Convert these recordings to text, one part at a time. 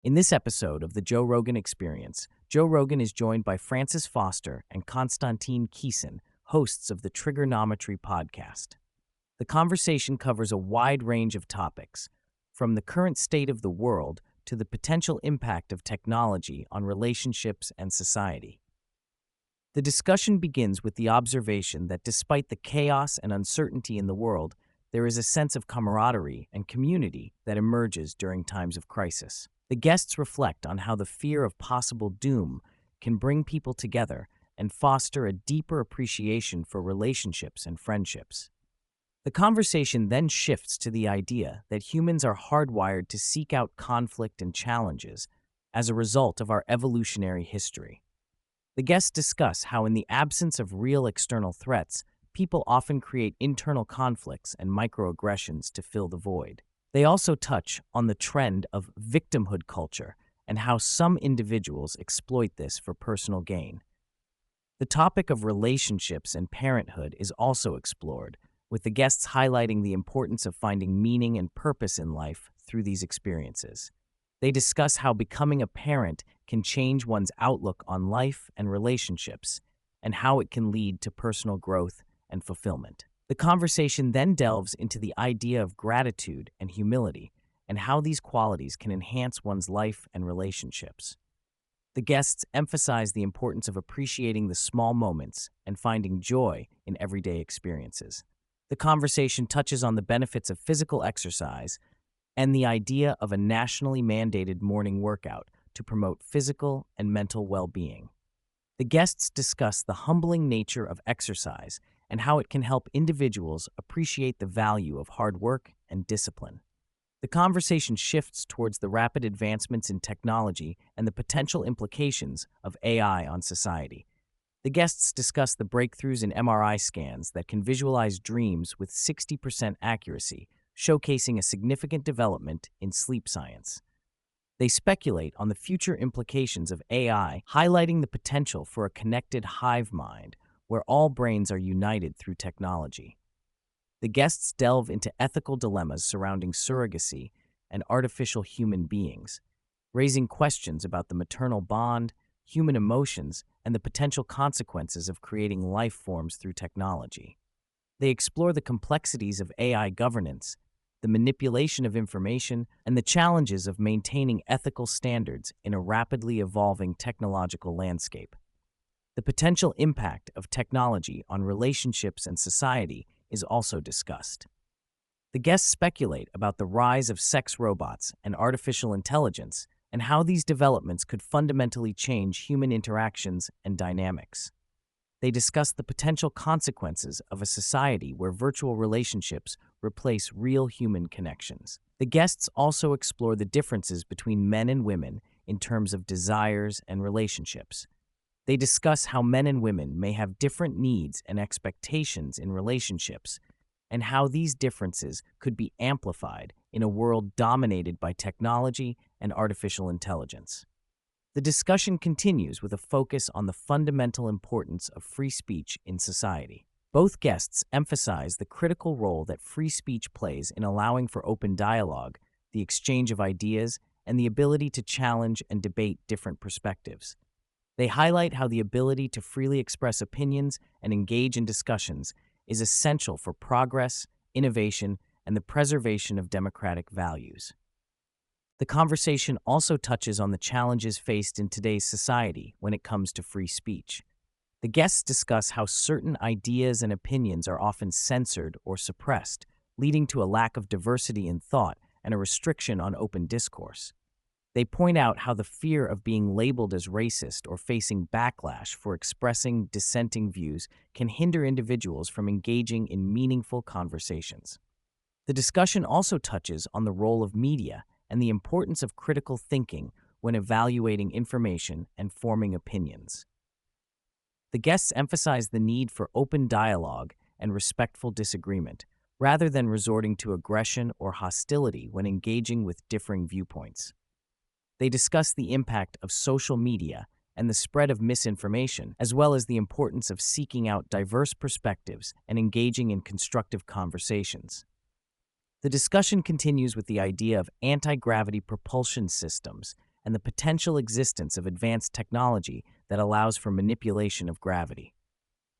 In this episode of the Joe Rogan Experience, Joe Rogan is joined by Francis Foster and Konstantin Kisin, hosts of the Triggernometry podcast. The conversation covers a wide range of topics, from the current state of the world to the potential impact of technology on relationships and society. The discussion begins with the observation that despite the chaos and uncertainty in the world, there is a sense of camaraderie and community that emerges during times of crisis. The guests reflect on how the fear of possible doom can bring people together and foster a deeper appreciation for relationships and friendships. The conversation then shifts to the idea that humans are hardwired to seek out conflict and challenges as a result of our evolutionary history. The guests discuss how, in the absence of real external threats, people often create internal conflicts and microaggressions to fill the void. They also touch on the trend of victimhood culture and how some individuals exploit this for personal gain. The topic of relationships and parenthood is also explored, with the guests highlighting the importance of finding meaning and purpose in life through these experiences. They discuss how becoming a parent can change one's outlook on life and relationships, and how it can lead to personal growth and fulfillment. The conversation then delves into the idea of gratitude and humility, and how these qualities can enhance one's life and relationships. The guests emphasize the importance of appreciating the small moments and finding joy in everyday experiences. The conversation touches on the benefits of physical exercise and the idea of a nationally mandated morning workout to promote physical and mental well-being. The guests discuss the humbling nature of exercise and how it can help individuals appreciate the value of hard work and discipline. The conversation shifts towards the rapid advancements in technology and the potential implications of AI on society. The guests discuss the breakthroughs in MRI scans that can visualize dreams with 60% accuracy, showcasing a significant development in sleep science. They speculate on the future implications of AI, highlighting the potential for a connected hive mind where all brains are united through technology. The guests delve into ethical dilemmas surrounding surrogacy and artificial human beings, raising questions about the maternal bond, human emotions, and the potential consequences of creating life forms through technology. They explore the complexities of AI governance, the manipulation of information, and the challenges of maintaining ethical standards in a rapidly evolving technological landscape. The potential impact of technology on relationships and society is also discussed. The guests speculate about the rise of sex robots and artificial intelligence and how these developments could fundamentally change human interactions and dynamics. They discuss the potential consequences of a society where virtual relationships replace real human connections. The guests also explore the differences between men and women in terms of desires and relationships. They discuss how men and women may have different needs and expectations in relationships, and how these differences could be amplified in a world dominated by technology and artificial intelligence. The discussion continues with a focus on the fundamental importance of free speech in society. Both guests emphasize the critical role that free speech plays in allowing for open dialogue, the exchange of ideas, and the ability to challenge and debate different perspectives. They highlight how the ability to freely express opinions and engage in discussions is essential for progress, innovation, and the preservation of democratic values. The conversation also touches on the challenges faced in today's society when it comes to free speech. The guests discuss how certain ideas and opinions are often censored or suppressed, leading to a lack of diversity in thought and a restriction on open discourse. They point out how the fear of being labeled as racist or facing backlash for expressing dissenting views can hinder individuals from engaging in meaningful conversations. The discussion also touches on the role of media and the importance of critical thinking when evaluating information and forming opinions. The guests emphasize the need for open dialogue and respectful disagreement, rather than resorting to aggression or hostility when engaging with differing viewpoints. They discuss the impact of social media and the spread of misinformation, as well as the importance of seeking out diverse perspectives and engaging in constructive conversations. The discussion continues with the idea of anti-gravity propulsion systems and the potential existence of advanced technology that allows for manipulation of gravity.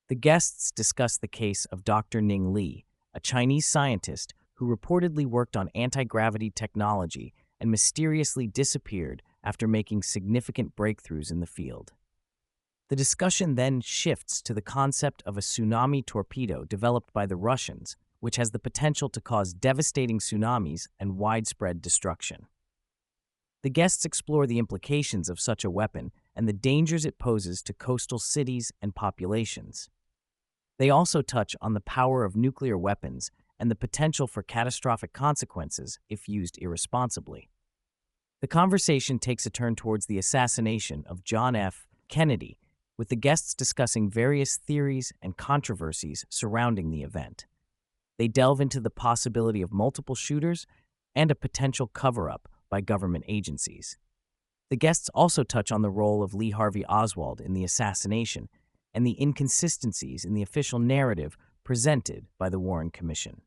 The guests discussed the case of Dr. Ning Li, a Chinese scientist who reportedly worked on anti-gravity technology and mysteriously disappeared after making significant breakthroughs in the field. The discussion then shifts to the concept of a tsunami torpedo developed by the Russians, which has the potential to cause devastating tsunamis and widespread destruction. The guests explore the implications of such a weapon and the dangers it poses to coastal cities and populations. They also touch on the power of nuclear weapons and the potential for catastrophic consequences if used irresponsibly. The conversation takes a turn towards the assassination of John F. Kennedy, with the guests discussing various theories and controversies surrounding the event. They delve into the possibility of multiple shooters and a potential cover-up by government agencies. The guests also touch on the role of Lee Harvey Oswald in the assassination and the inconsistencies in the official narrative presented by the Warren Commission.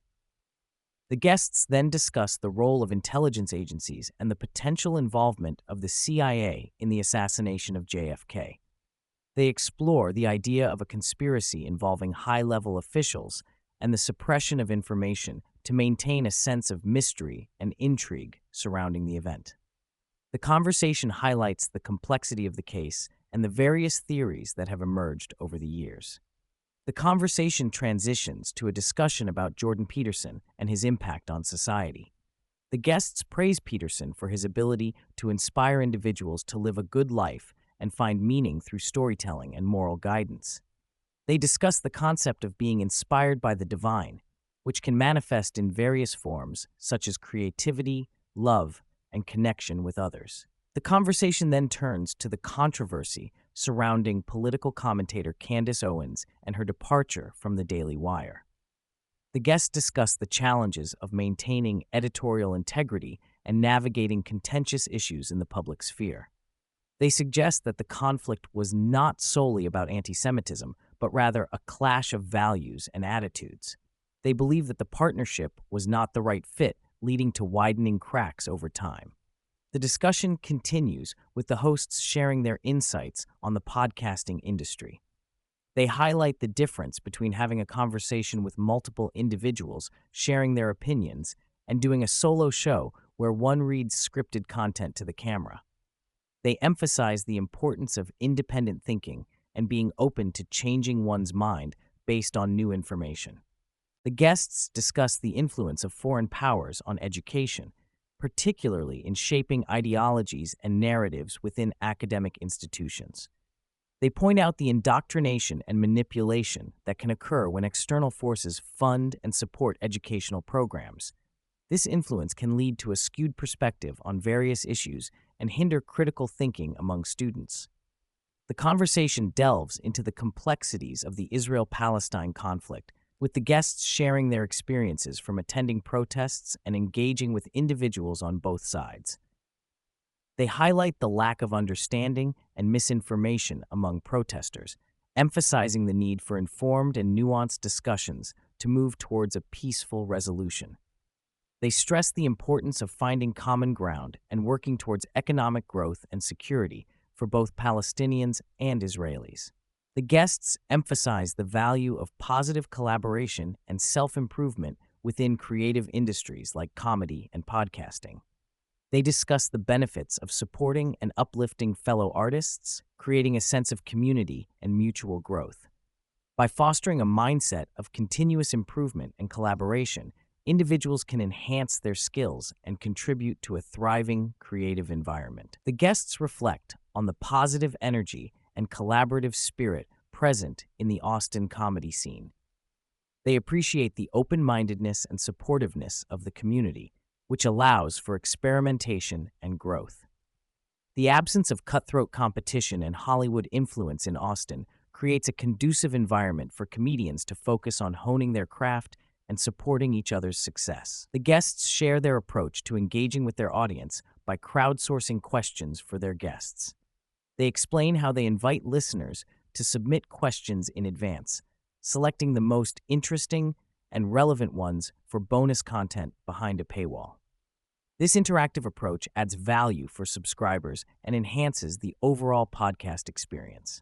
The guests then discuss the role of intelligence agencies and the potential involvement of the CIA in the assassination of JFK. They explore the idea of a conspiracy involving high-level officials and the suppression of information to maintain a sense of mystery and intrigue surrounding the event. The conversation highlights the complexity of the case and the various theories that have emerged over the years. The conversation transitions to a discussion about Jordan Peterson and his impact on society. The guests praise Peterson for his ability to inspire individuals to live a good life and find meaning through storytelling and moral guidance. They discuss the concept of being inspired by the divine, which can manifest in various forms such as creativity, love, and connection with others. The conversation then turns to the controversy surrounding political commentator Candace Owens and her departure from the Daily Wire. The guests discuss the challenges of maintaining editorial integrity and navigating contentious issues in the public sphere. They suggest that the conflict was not solely about anti-Semitism, but rather a clash of values and attitudes. They believe that the partnership was not the right fit, leading to widening cracks over time. The discussion continues with the hosts sharing their insights on the podcasting industry. They highlight the difference between having a conversation with multiple individuals sharing their opinions and doing a solo show where one reads scripted content to the camera. They emphasize the importance of independent thinking and being open to changing one's mind based on new information. The guests discuss the influence of foreign powers on education, particularly in shaping ideologies and narratives within academic institutions. They point out the indoctrination and manipulation that can occur when external forces fund and support educational programs. This influence can lead to a skewed perspective on various issues and hinder critical thinking among students. The conversation delves into the complexities of the Israel-Palestine conflict, with the guests sharing their experiences from attending protests and engaging with individuals on both sides. They highlight the lack of understanding and misinformation among protesters, emphasizing the need for informed and nuanced discussions to move towards a peaceful resolution. They stress the importance of finding common ground and working towards economic growth and security for both Palestinians and Israelis. The guests emphasize the value of positive collaboration and self-improvement within creative industries like comedy and podcasting. They discuss the benefits of supporting and uplifting fellow artists, creating a sense of community and mutual growth. By fostering a mindset of continuous improvement and collaboration, individuals can enhance their skills and contribute to a thriving, creative environment. The guests reflect on the positive energy and collaborative spirit present in the Austin comedy scene. They appreciate the open-mindedness and supportiveness of the community, which allows for experimentation and growth. The absence of cutthroat competition and Hollywood influence in Austin creates a conducive environment for comedians to focus on honing their craft and supporting each other's success. The guests share their approach to engaging with their audience by crowdsourcing questions for their guests. They explain how they invite listeners to submit questions in advance, selecting the most interesting and relevant ones for bonus content behind a paywall. This interactive approach adds value for subscribers and enhances the overall podcast experience.